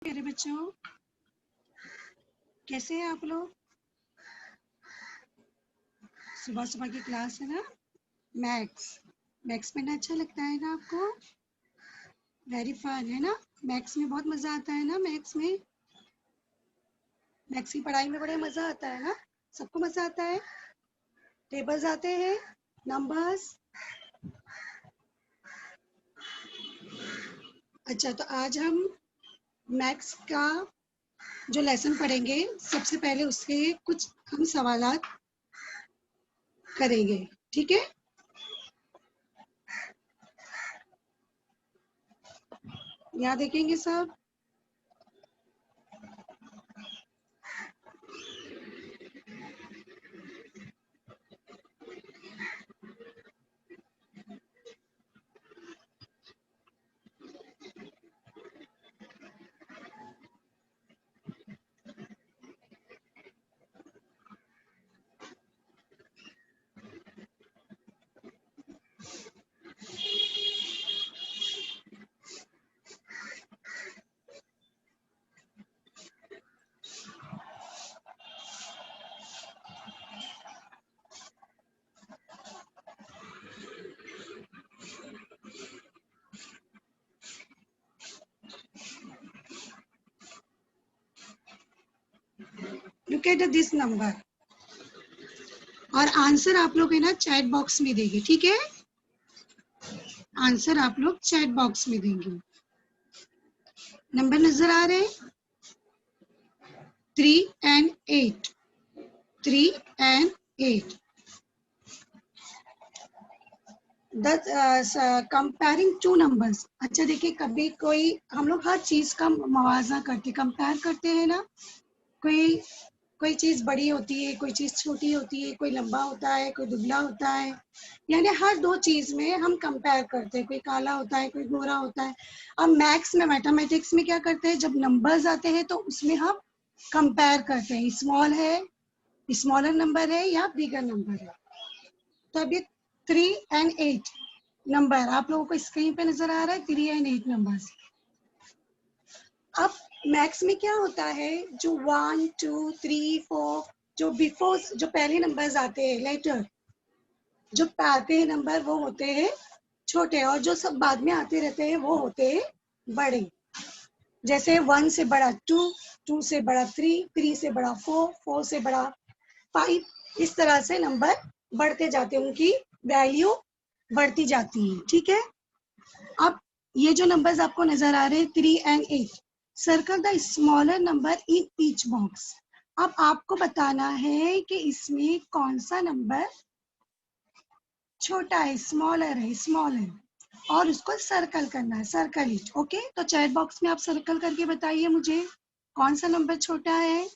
मेरे बच्चों, कैसे हैं आप लोग? सुबह सुबह की क्लास है ना, मैथ्स। मैथ्स पढ़ना अच्छा लगता है ना आपको? वेरी फन है ना? मैथ्स में बहुत मजा आता है ना? मैथ्स की पढ़ाई में बड़ा मजा आता है ना? सबको मजा आता है? टेबल्स आते हैं, नंबर्स। अच्छा, तो आज हम मैथ्स का जो लेसन पढ़ेंगे, सबसे पहले उसके कुछ हम सवालात करेंगे, ठीक है? यहाँ देखेंगे सब। Look at this number. और आंसर आप लोग है ना चैट बॉक्स में देंगे, ठीक है? आंसर आप लोग चैट बॉक्स में देंगे। नंबर नजर आ रहे हैं? 3 and 8। 3 and 8। Comparing two numbers. अच्छा देखिए, कभी कोई हम लोग हर चीज का मवाजना करते, कंपेयर करते हैं ना। कोई कोई चीज बड़ी होती है, कोई चीज छोटी होती है, कोई लंबा होता है, कोई दुबला होता है। यानी हर दो चीज में हम कंपेयर करते हैं, कोई काला होता है, कोई गोरा होता है। अब मैथ्स में, मैथमेटिक्स में क्या करते हैं, जब नंबर्स आते हैं तो उसमें हम कंपेयर करते हैं, स्मॉल है, स्मॉलर नंबर है या बिगर नंबर है। तो अभी 3 and 8 नंबर आप लोगों को स्क्रीन पे नजर आ रहा है, 3 and 8 नंबर। अब मैथ्स में क्या होता है, जो 1 2 3 4 जो बिफोर, जो पहले नंबर्स आते हैं, लेटर जो आते हैं नंबर, वो होते हैं छोटे, और जो सब बाद में आते रहते हैं वो होते हैं बड़े। जैसे 1 से बड़ा 2, 2 से बड़ा 3, 3 से बड़ा 4, 4 से बड़ा 5। इस तरह से नंबर बढ़ते जाते हैं, उनकी वैल्यू बढ़ती जाती है, ठीक है? अब ये जो नंबर्स आपको नजर आ रहे हैं 3 and 8, circle the smaller number in each box. अब आपको बताना है कि इसमें कौन सा नंबर छोटा है, स्मॉलर है, स्मॉल है, और उसको सर्कल करना है, सर्कल इट। ओके, तो चैट बॉक्स में आप सर्कल करके बताइए मुझे कौन सा नंबर छोटा है।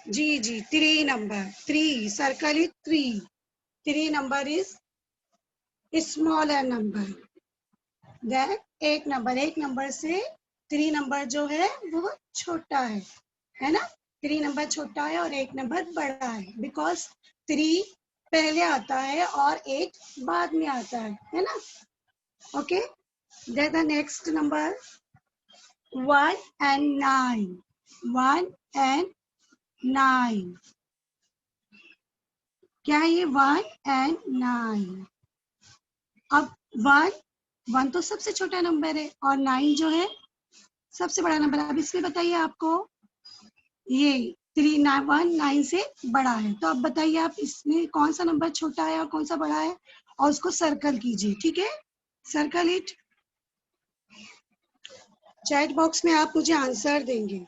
जी जी, 3 number, 3, circle it 3। 3 number is smaller number than 8 number. 8 number से 3 नंबर जो है वो छोटा है ना? 3 नंबर छोटा है और 8 नंबर बड़ा है, बिकॉज 3 पहले आता है और 8 बाद में आता है ना? Okay, then the next number 1 and 9। 1 and 9, क्या है ये? 1 and 9। अब 1 तो सबसे छोटा नंबर है और 9 जो है सबसे बड़ा नंबर है। अब इसमें बताइए आपको, ये 1 9 से बड़ा है, तो अब बताइए आप इसमें कौन सा नंबर छोटा है और कौन सा बड़ा है, और उसको सर्कल कीजिए, ठीक है? Circle it. चैट बॉक्स में आप मुझे आंसर देंगे।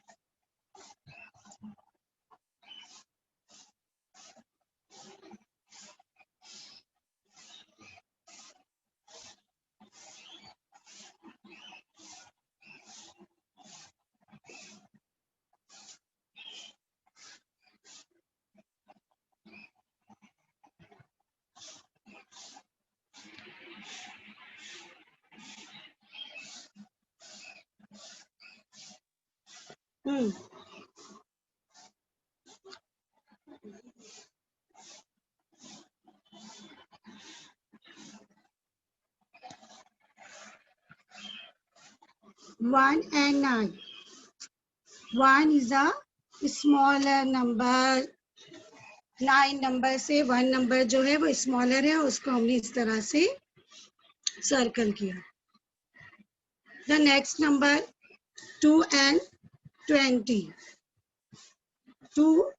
हम्म 1 and 9. 1 is a smaller number. 9 number से 1 नंबर जो है वो स्मॉलर है, उसको हमने इस तरह से सर्कल किया. The next number 2 and 20. 2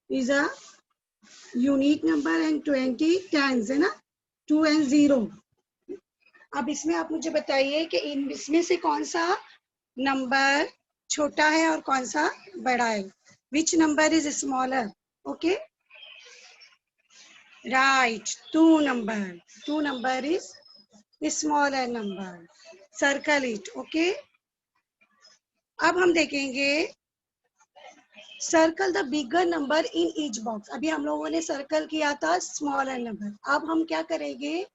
is a unique number and 20 tens है ना, 2 and 0. अब इसमें आप मुझे बताइए कि इसमें से कौन सा नंबर छोटा है और कौन सा बड़ा है. Which number is smaller? Okay, right, 2 number is smaller number. Circle it. Okay, अब हम देखेंगे circle the bigger number in each box. अभी हम लोगों ने सर्कल किया था स्मॉलर नंबर. अब हम क्या करेंगे,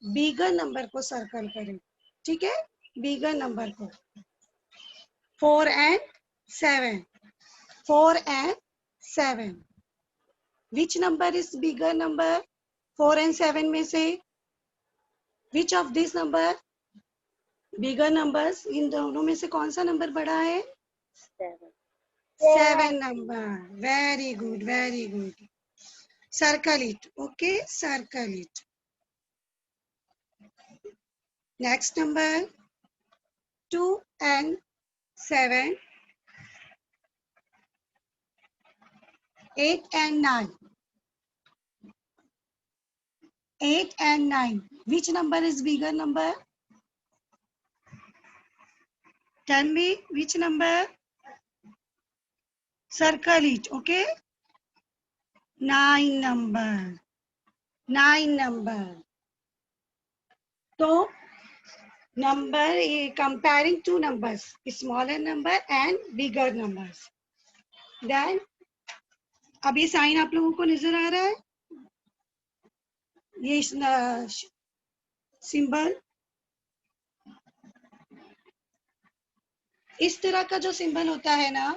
बिगर नंबर को सर्कल करें. ठीक है, बिगर नंबर को 4 and 7. 4 and 7. Which number is bigger number? 4 and 7 में से which of these number bigger numbers? इन दोनों में से कौन सा नंबर बड़ा है? 7 number. Very good, very good. Circle it. Okay, circle it. Next number 2 and 7. 8 and 9. 8 and 9. Which number is bigger number? Tell me which number? Circle it. Okay. 9 number. 9 number. So number comparing two numbers, smaller number and bigger numbers. Then अब ये sign आप लोगों को नजर आ रहा है, ये symbol इस तरह का जो सिंबल होता है ना,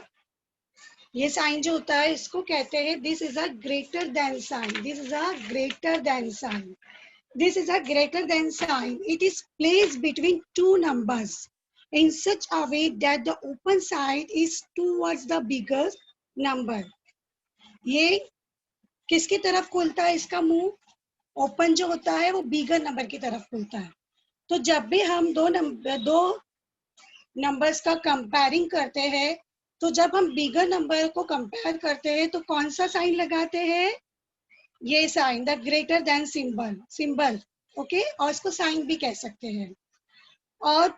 ये साइन जो होता है इसको कहते हैं this is a greater than sign. This is a greater than sign. This is a greater than sign. It is placed between two numbers in such a way that the open side is towards the bigger number. ये किसकी तरफ खुलता है इसका मुंह? Open जो होता है वो बिगर नंबर की तरफ खुलता है. तो जब भी हम दो नंबर्स का कंपेयरिंग करते हैं, तो जब हम बिगर नंबर को कंपेयर करते हैं तो कौन सा साइन लगाते हैं? ये sign, the greater than symbol. Okay, और इसको साइन भी कह सकते हैं. और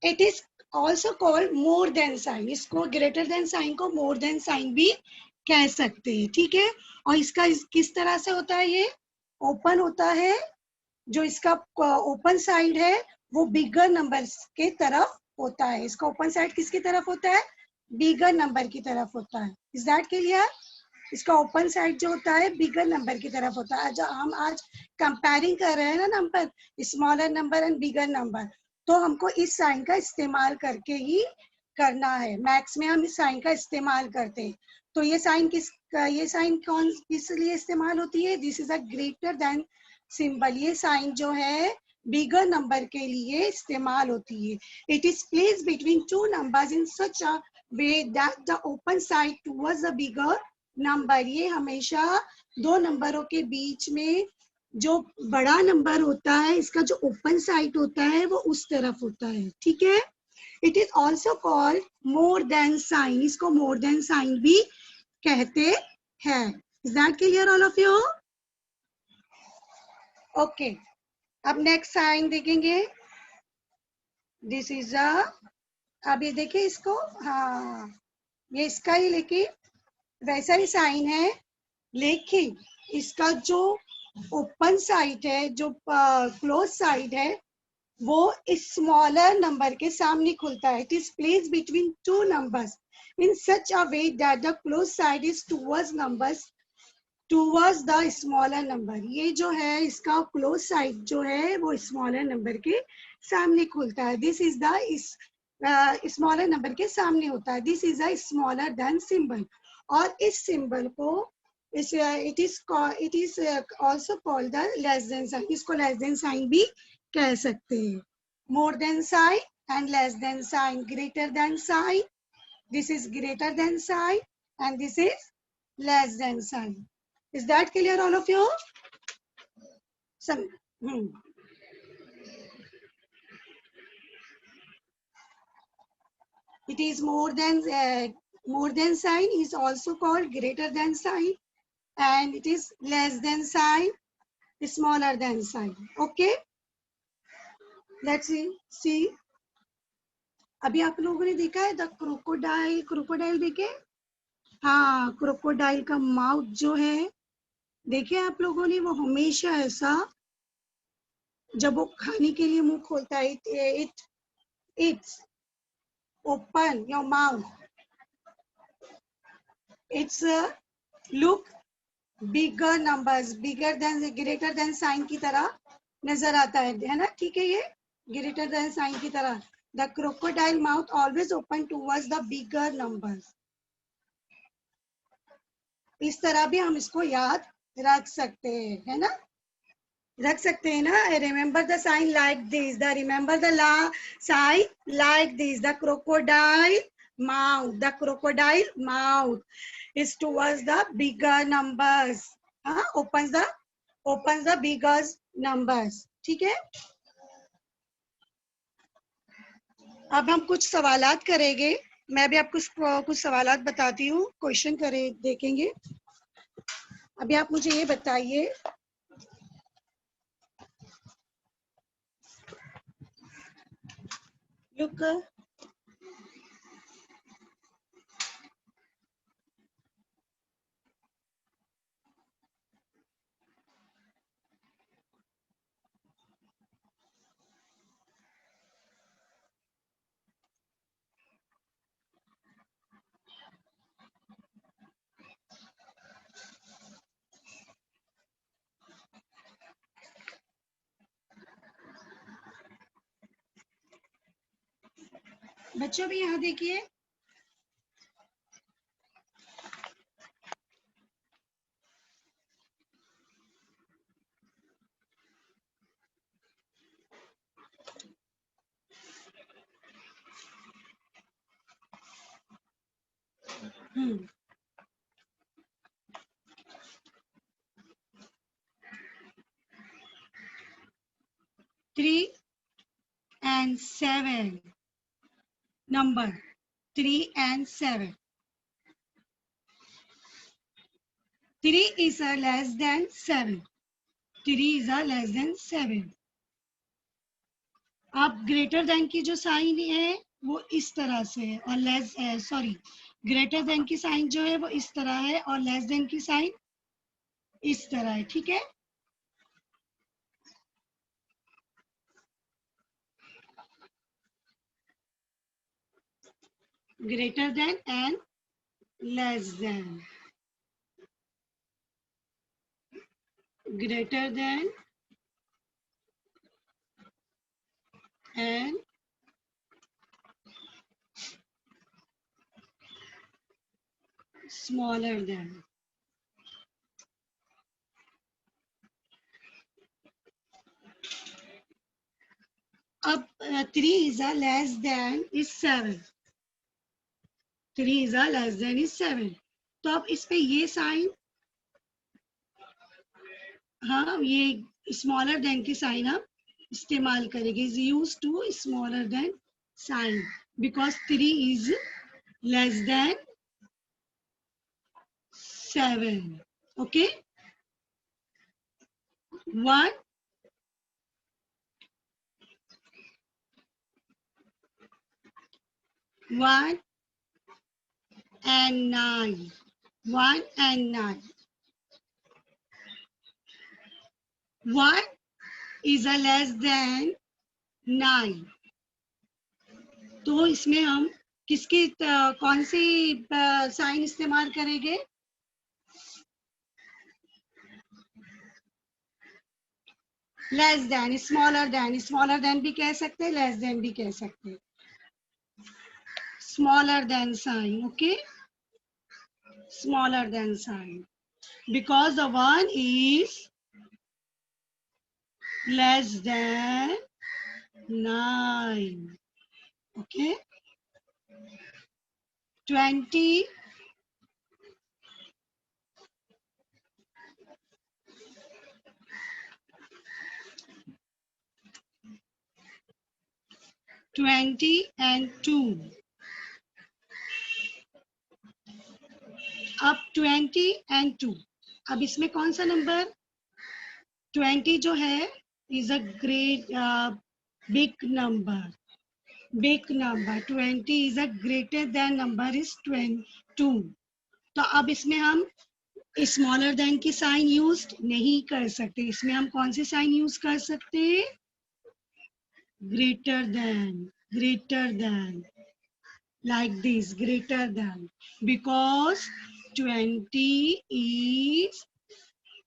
it is also called more than sign. इसको ग्रेटर देन साइन को मोर देन साइन भी कह सकते हैं. ठीक है, और इसका किस तरह से होता है? ये ओपन होता है. जो इसका ओपन साइड है वो बिगर नंबर के तरफ होता है. इसका ओपन साइड किसकी तरफ होता है? बिगर नंबर की तरफ होता है. Is that clear? इसका ओपन साइड जो होता है बिगर नंबर की तरफ होता है. हम आज कंपेयरिंग कर रहे हैं ना number, smaller number and bigger number, तो हमको इस साइन का इस्तेमाल करके ही करना है. मैथ्स में हम इस साइन का इस्तेमाल करते हैं. तो ये साइन किस लिए इस्तेमाल होती है? This is a greater than symbol. ये साइन जो है बिगर नंबर के लिए इस्तेमाल होती है. It is placed between two numbers in such a way that the open side towards the bigger number. ये हमेशा दो नंबरों के बीच में जो बड़ा नंबर होता है, इसका जो ओपन साइड होता है वो उस तरफ होता है. ठीक है. It is also called more than sign. इसको मोर देन साइन भी कहते हैं. Is that clear all of you? Okay, अब नेक्स्ट साइन देखेंगे. दिस इज अ, अब ये देखिए इसको, हाँ ये इसका ही लेकिन वैसा ही साइन है, लेकिन इसका जो ओपन साइड है, जो क्लोज साइड है, वो स्मॉलर नंबर के सामने खुलता है. It is placed between two numbers in such a way that the close side is towards the smaller number. ये जो है इसका क्लोज साइड जो है वो स्मॉलर नंबर के सामने खुलता है. This is the smaller number के सामने होता है. This is a smaller than symbol. और इस सिंबल को it is also called the less than sign. इसको लेस देन साइन भी कह सकते हैं. More than sign and less than sign, greater than sign, this is greater than sign and this is less than sign. Is that clear all of you? some It is more than sign is also called greater than sign, and it is less than sign, smaller than sign. Okay, let's see. अभी आप लोगों ने देखा है the crocodile, crocodile देखे? हाँ, crocodile का mouth जो है देखे आप लोगों ने, वो हमेशा ऐसा जब वो खाने के लिए मुंह खोलता है, it's open your mouth, it's look bigger numbers, bigger than, greater than sign की तरह नजर आता है ना? ठीक है, ये ग्रेटर देन साइन की तरह. The crocodile mouth always open towards the bigger numbers. इस तरह भी हम इसको याद रख सकते हैं, है ना? रख सकते हैं ना? Remember the sign like this, the remember the sign like this, the crocodile mouth, the crocodile mouth is towards the bigger numbers. opens the bigger numbers. ठीक है, अब हम कुछ सवालात करेंगे. मैं भी आपको कुछ सवालात बताती हूँ, क्वेश्चन देखेंगे. अभी आप मुझे ये बताइए, लुक, बच्चों भी यहाँ देखिए. Three and 7 number, 3 and 7. 3 is a less than 7. 3 is a less than 7. अब ग्रेटर देन की जो साइन है वो इस तरह से है, और ग्रेटर देन की साइन जो है वो इस तरह है, और लेस देन की साइन इस तरह है. ठीक है, greater than and less then, greater than and smaller than. अब 3 is a less than is 7. 3 is a less than is 7. तो अब इस पे ये साइन, हाँ, ये स्मॉलर देन की साइन आप इस्तेमाल करेंगे. Is use to smaller than sign because 3 is less than 7. Okay, 1 and 9. 1 and 9. 1 is a less than 9. तो इसमें हम किसकी कौन सी साइन इस्तेमाल करेंगे? लेस देन, स्मॉलर देन भी कह सकते हैं, लेस देन भी कह सकते हैं. Smaller than sign, okay? Smaller than sign. Because the 1 is less than 9. Okay. 20 and 2. अब 20 and 2. अब इसमें कौन सा नंबर 20 जो है is a great big number. Big number 20 is a greater then number is 2. तो अब इसमें हम स्मॉलर देन की साइन यूज नहीं कर सकते. इसमें हम कौन सी साइन यूज कर सकते हैं? Greater than like this, greater than, because 20 is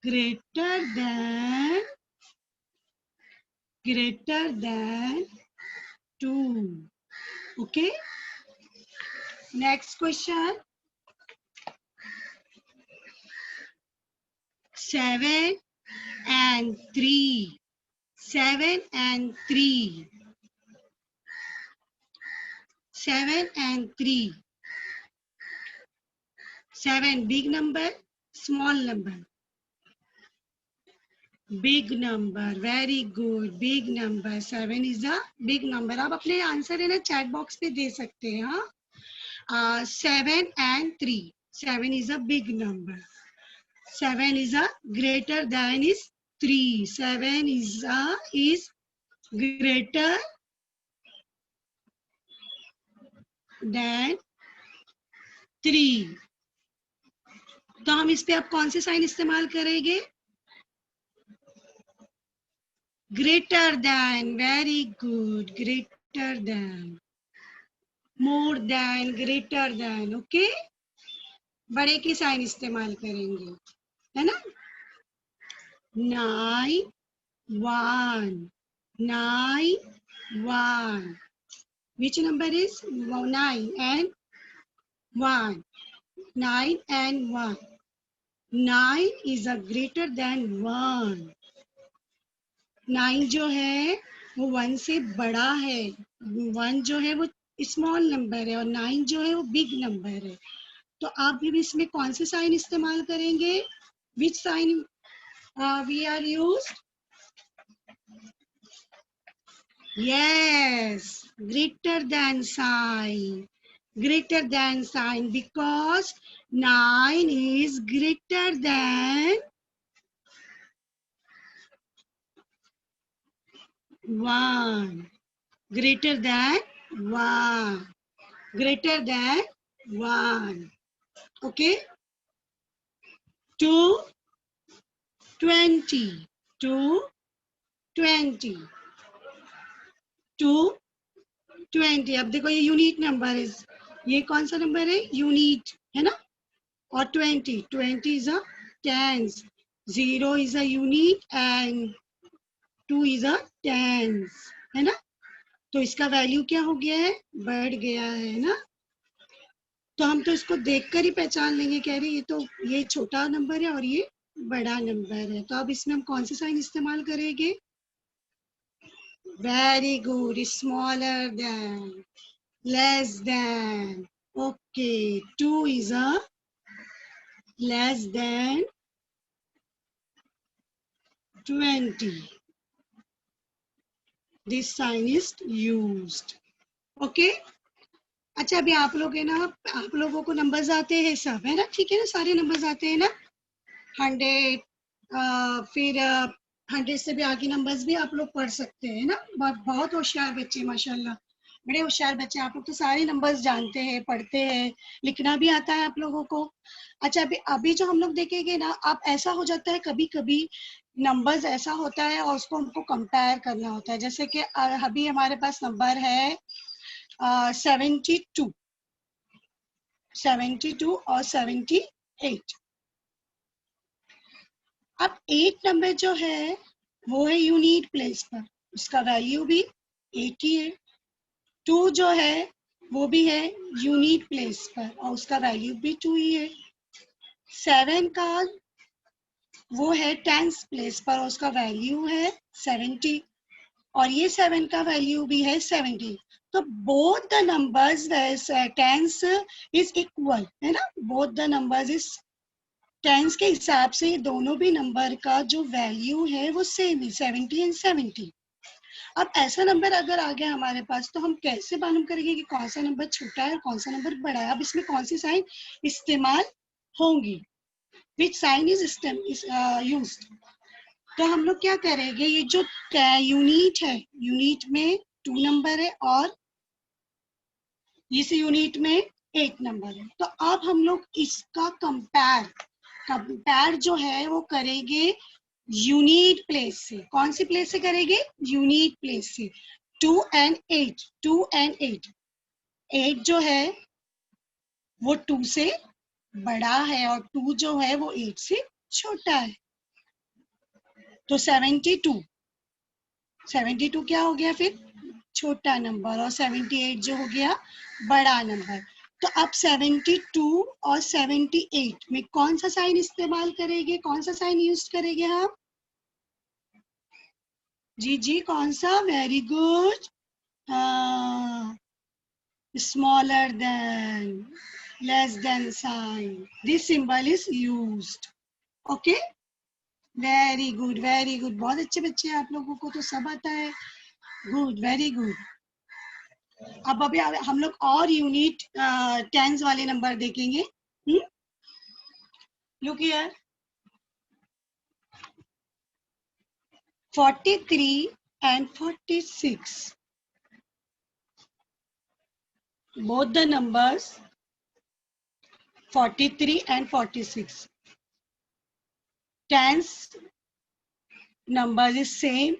greater than 2. Okay. Next question. 7 and 3. 7 and 3. 7 and 3. 7 big number, small number. Big number, very good. Big number. 7 is a big number. आप अपने answer है ना chat box पे दे सकते हैं. हाँ. 7 and 3. 7 is a big number. 7 is a greater than is 3. 7 is greater than 3. तो हम इस पे अब कौन से साइन इस्तेमाल करेंगे? Greater then. Very good. Greater than, more than, greater then. Okay. बड़े की साइन इस्तेमाल करेंगे, है ना. 9 1. 9 1. Which number is 9 and 1? 9 and 1. 9 is a greater than 1. 9 जो है वो 1 से बड़ा है. 1 जो है वो स्मॉल नंबर है और 9 जो है वो बिग नंबर है. तो आप भी इसमें कौन से साइन इस्तेमाल करेंगे? Which sign we are used? Yes, greater than sign. Greater than sign, because 9 is greater than 1. Greater than 1. Greater than 1. Okay. 2 20. 2 20. 2 20. अब देखो ये यूनिट नंबर है. ये कौन सा नंबर है? यूनिट है ना. और 20 is a tens. 0 is a unit and 2 is a tens, है ना. तो इसका वैल्यू क्या हो गया है? बढ़ गया है ना. तो हम तो इसको देखकर ही पहचान लेंगे, कह रहे ये तो ये छोटा नंबर है और ये बड़ा नंबर है. तो अब इसमें हम कौन से साइन इस्तेमाल करेंगे? Very good. Smaller than, less then. Okay. 2 is a less than 20. This sign is used. Okay. अच्छा, अभी आप लोग है ना, आप लोगों को नंबर्स आते हैं सब, है ना. ठीक है ना, सारे नंबर्स आते हैं ना. 100 फिर 100 से भी आगे नंबर्स भी आप लोग पढ़ सकते हैं ना. बहुत होशियार बच्चे, माशाल्लाह, बड़े होशियार बच्चे. आप लोग तो सारे नंबर्स जानते हैं, पढ़ते हैं, लिखना भी आता है आप लोगों को. अच्छा, अभी जो हम लोग देखेंगे ना, आप ऐसा हो जाता है कभी कभी नंबर्स ऐसा होता है और उसको हमको कंपेयर करना होता है. जैसे कि अभी हमारे पास नंबर है 72 और 78. अब 8 नंबर जो है वो है यूनिट प्लेस पर, उसका वैल्यू भी 8 ही है. 2 जो है वो भी है यूनिट प्लेस पर और उसका वैल्यू भी 2 ही है. 7 का वो है टेंस प्लेस पर, उसका वैल्यू है 70 और ये 7 का वैल्यू भी है 70। तो both the numbers tens is equal, है ना, both the numbers is tens के हिसाब से दोनों भी नंबर का जो वैल्यू है वो सेम है, 70 एंड 70। अब ऐसा नंबर अगर आ गया हमारे पास तो हम कैसे मालूम करेंगे कि कौन सा नंबर छोटा है और कौन सा नंबर बड़ा है? अब इसमें कौन सी साइन इस्तेमाल होंगी, विच साइन इज यूज्ड? तो हम लोग क्या करेंगे, ये जो यूनिट है, यूनिट में 2 नंबर है और इस यूनिट में 8 नंबर है। तो अब हम लोग इसका कंपेयर जो है वो करेंगे यूनिट प्लेस से। कौन सी प्लेस से करेंगे? यूनिट प्लेस से। 2 एंड 8, 2 एंड 8, 8 जो है वो 2 से बड़ा है और 2 जो है वो 8 से छोटा है। तो 72 क्या हो गया फिर? छोटा नंबर, और 78 जो हो गया बड़ा नंबर। तो अब 72 और 78 में कौन सा साइन इस्तेमाल करेंगे, कौन सा साइन यूज करेंगे हम? जी जी, कौन सा? Very good, smaller than, less than sign, this symbol is used. Okay, very good very good, बहुत अच्छे बच्चे हैं आप लोगों को तो सब आता है। Good, very good. अब अभी हम लोग और यूनिट टेंस वाले नंबर देखेंगे। Look here, 43 and 46, both the numbers 43 and 46, tens numbers is same,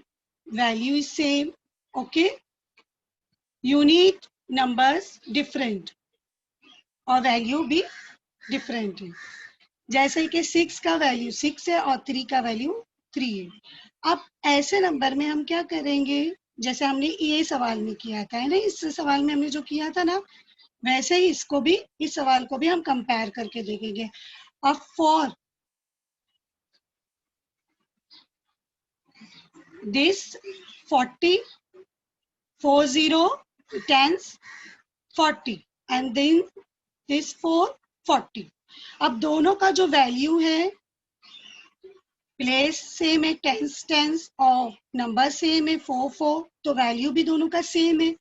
value is same, okay, unit numbers different और वैल्यू भी डिफरेंट है। जैसे कि 6 का वैल्यू 6 है और 3 का वैल्यू 3 है। अब ऐसे नंबर में हम क्या करेंगे, जैसे हमने ये सवाल में किया था, है ना, इस सवाल में हमने जो किया था ना, वैसे ही इसको भी, इस सवाल को भी हम कंपेयर करके देखेंगे। अब for this 40, 40 tens 40 and then this 40। अब दोनों का जो वैल्यू है, प्लेस सेम है, टेंस और नंबर सेम है 4, तो वैल्यू भी दोनों का सेम है।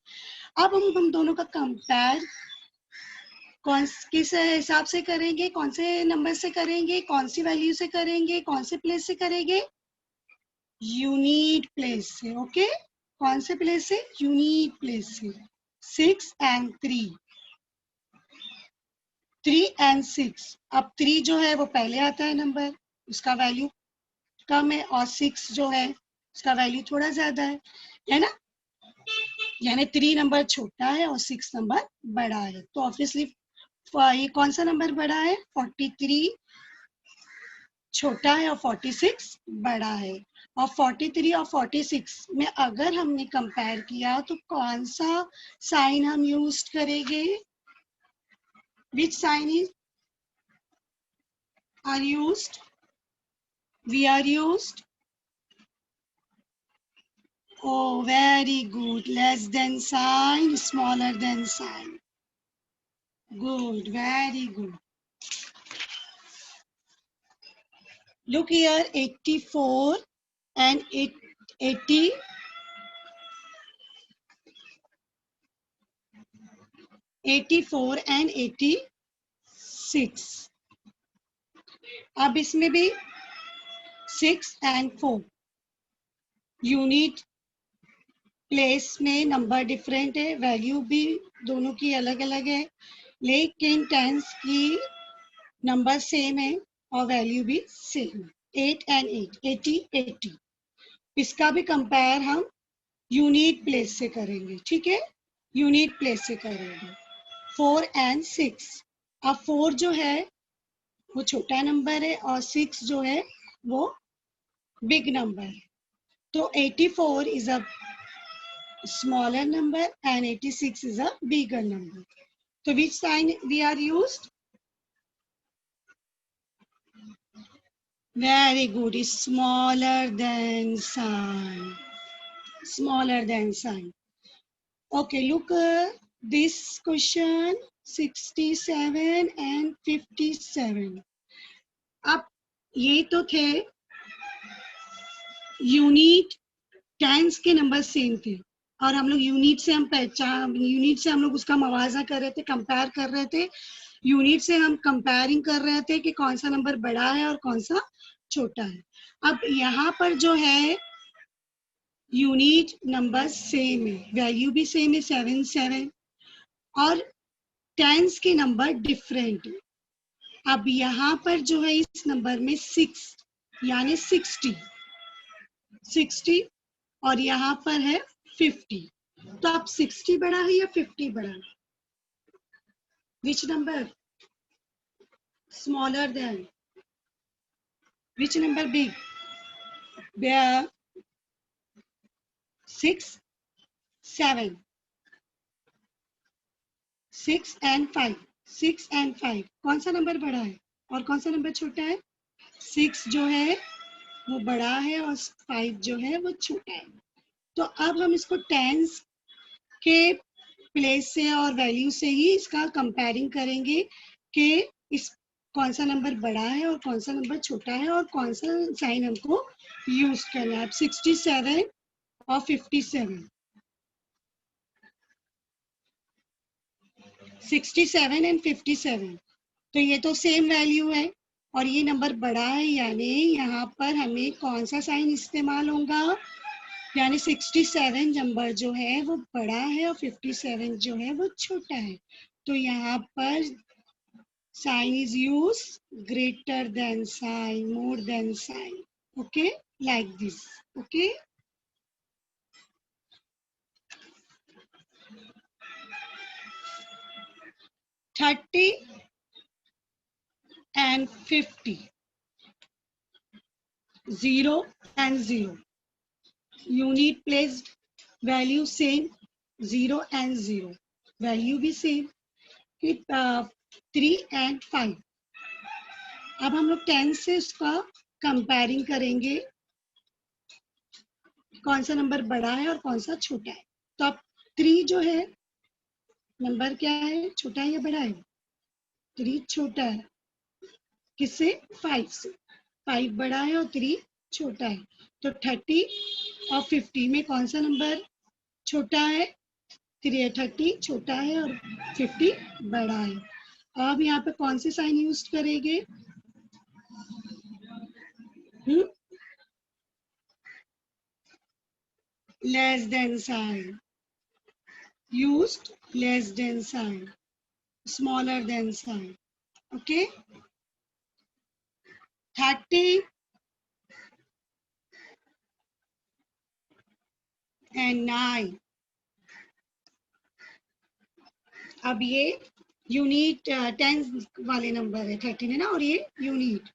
अब हम दोनों का कंपेयर किस हिसाब से करेंगे, कौन से नंबर से करेंगे, कौन सी वैल्यू से करेंगे, कौन से प्लेस से करेंगे? यूनिट प्लेस से। ओके, कौन से प्लेस से? यूनिट प्लेस से। 6 and 3, 3 and 6। अब 3 जो है वो पहले आता है नंबर, उसका वैल्यू कम है, और 6 जो है उसका वैल्यू थोड़ा ज्यादा है ना, यानी 3 नंबर छोटा है और 6 नंबर बड़ा है। तो ऑब्वियसली ये कौन सा नंबर बड़ा है? 43 छोटा है और 46 बड़ा है। और 43 और 46 में अगर हमने कंपेयर किया तो कौन सा साइन हम यूज करेंगे? Which sign is are used? We are used, oh very good, less than sign, smaller than sign. Good, very good. Look here, 84 and 80, 84 and 86। अब इसमें भी 6 and 4 यूनिट प्लेस में नंबर डिफरेंट है, value भी दोनों की अलग अलग है, लेकिन टेंस की नंबर सेम है और वैल्यू भी सेम है। 8 and 8, 80, 80। इसका भी कंपेयर हम यूनिट प्लेस से करेंगे, ठीक है, यूनिट प्लेस से करेंगे। 4 and 6, अब 4 जो है वो छोटा नंबर है और 6 जो है वो बिग नंबर है। तो 84 is a smaller number and 86 is a bigger number. तो which sign we are used? Very good. Is smaller than sign. Smaller than sign. Okay, look this question 67 and 57. अब ये तो थे यूनिट टेंस के number same थे और हम लोग यूनिट से हम लोग उसका मवाजा कर रहे थे, कंपेयर कर रहे थे। यूनिट से हम कंपेयरिंग कर रहे थे कि कौन सा नंबर बड़ा है और कौन सा छोटा है। अब यहाँ पर जो है यूनिट नंबर सेम है, वैल्यू भी सेम है 7 और टेंस के नंबर डिफरेंट है। अब यहाँ पर जो है इस नंबर में 6 यानी 60 और यहाँ पर है 50। तो अब 60 बड़ा है या 50 बड़ा है? Which number smaller than? Which number big? There 6, 7, 6 and 5, 6 and 5 कौन सा नंबर बड़ा है और कौन सा नंबर छोटा है? 6 जो है वो बड़ा है और 5 जो है वो छोटा है। तो अब हम इसको टेंस के प्लेस से और वैल्यू से ही इसका कंपेयरिंग करेंगे कि इस कौन सा नंबर बड़ा है और कौन सा नंबर छोटा है और कौन सा साइन हमको यूज करना है। 67 और 57, 67 एंड 57 तो ये तो सेम वैल्यू है और ये नंबर बड़ा है, यानी यहाँ पर हमें कौन सा साइन इस्तेमाल होगा, यानी 67 नंबर जो है वो बड़ा है और 57 जो है वो छोटा है। तो यहाँ पर sign is used greater than sign, more than sign. Okay, like this. Okay. $30 and 50. 0 and 0. Unit placed, value same, 0 and 0. Value भी same. 3 and 5. अब हम लोग 10 से उसका कंपेयरिंग करेंगे कौन सा नंबर बड़ा है और कौन सा छोटा है। तो अब 3 जो है नंबर क्या है, छोटा है या बड़ा है? 3 छोटा है, किससे? 5 से। 5 बड़ा है और 3 छोटा है। तो 30 और 50 में कौन सा नंबर छोटा है? 30 छोटा है और 50 बड़ा है। अब यहाँ पे कौन से साइन यूज करेंगे? Less than sign, used less than sign, smaller than sign. Okay. 30 and 9. अब ये यूनिट 10 वाले नंबर है, 13 है ना, और ये यूनिट।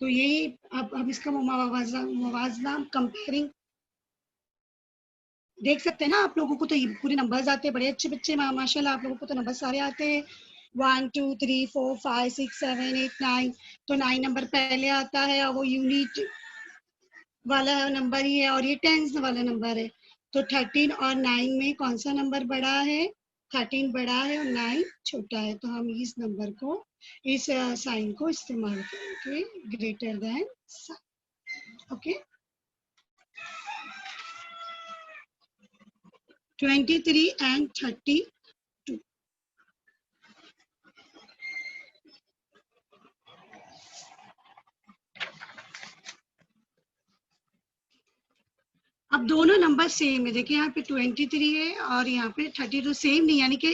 तो ये अब हम इसका मुवाजना कंपेयरिंग देख सकते हैं ना। आप लोगों को तो ये पूरे नंबर्स आते हैं, बड़े अच्छे बच्चे माशाल्लाह, आप लोगों को तो नंबर सारे आते हैं। 1 2 3 4 5 6 7 8 9। तो 9 नंबर पहले आता है और वो यूनिट वाला नंबर ही है और ये टेंस वाला नंबर है। तो 13 और 9 में कौन सा नंबर बड़ा है? 13 बड़ा है और 9 छोटा है। तो हम इस नंबर को, इस साइन को इस्तेमाल करेंगे, greater than sign. Okay. 23 and 32. अब दोनों नंबर सेम है, देखिए यहाँ पे 23 है और यहाँ पे 32 सेम नहीं, यानी कि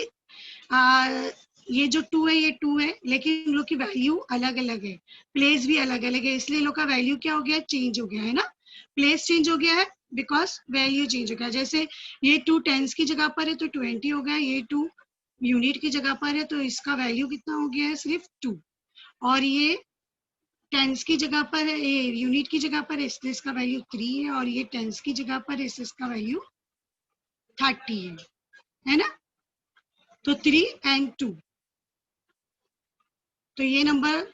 ये जो 2 है ये 2 है, लेकिन इन लोग की वैल्यू अलग अलग है, प्लेस भी अलग अलग है, इसलिए लोग का वैल्यू क्या हो गया, चेंज हो गया है ना। प्लेस चेंज हो गया है बिकॉज वैल्यू चेंज हो गया। जैसे ये 2 टेंस की जगह पर है तो 20 हो गया, ये 2 यूनिट की जगह पर है तो इसका वैल्यू कितना हो गया है, सिर्फ 2। और ये टेंस की जगह पर है, ये यूनिट की जगह पर है इसलिए इसका वैल्यू 3 है, और ये टेंस की जगह पर है इसलिए इसका वैल्यू 30 है ना। तो 3 and 2, तो ये नंबर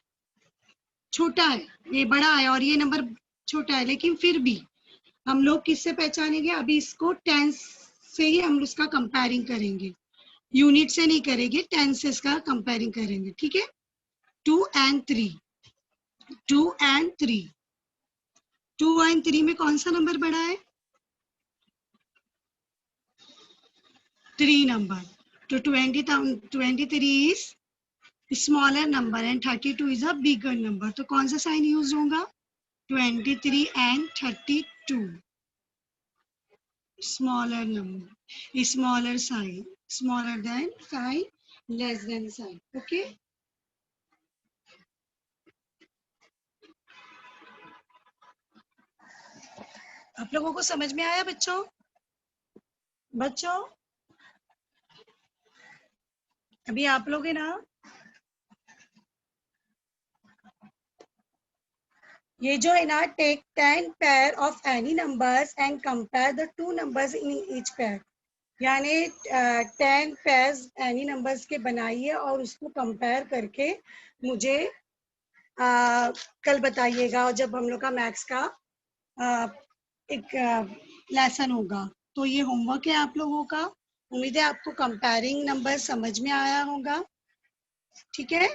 छोटा है, ये बड़ा है और ये नंबर छोटा है, लेकिन फिर भी हम लोग किससे पहचानेंगे? अभी इसको टेंस से ही हम उसका कंपेयरिंग करेंगे, यूनिट से नहीं करेंगे, टेंस से इसका कंपेयरिंग करेंगे, ठीक है। 2 and 3, 2 and 3, 2 and 3 में कौन सा नंबर बड़ा है? 3 नंबर। तो 23 is smaller number and 32 is a bigger number, तो कौन सा साइन यूज होगा? 23 and 32, smaller number, smaller sign, smaller than sign, less than sign, okay। आप लोगों को समझ में आया बच्चों? बच्चों अभी आप लोग है ना, ये जो है ना, take 10 pair of any numbers and compare the 2 numbers in each pair, यानी 10 पेयर्स एनी नंबर्स के बनाइए और उसको कंपेयर करके मुझे कल बताइएगा, जब हम लोग का मैथ्स का एक लेसन होगा। तो ये होमवर्क है आप लोगों का। उम्मीद है आपको कंपेयरिंग नंबर समझ में आया होगा, ठीक है।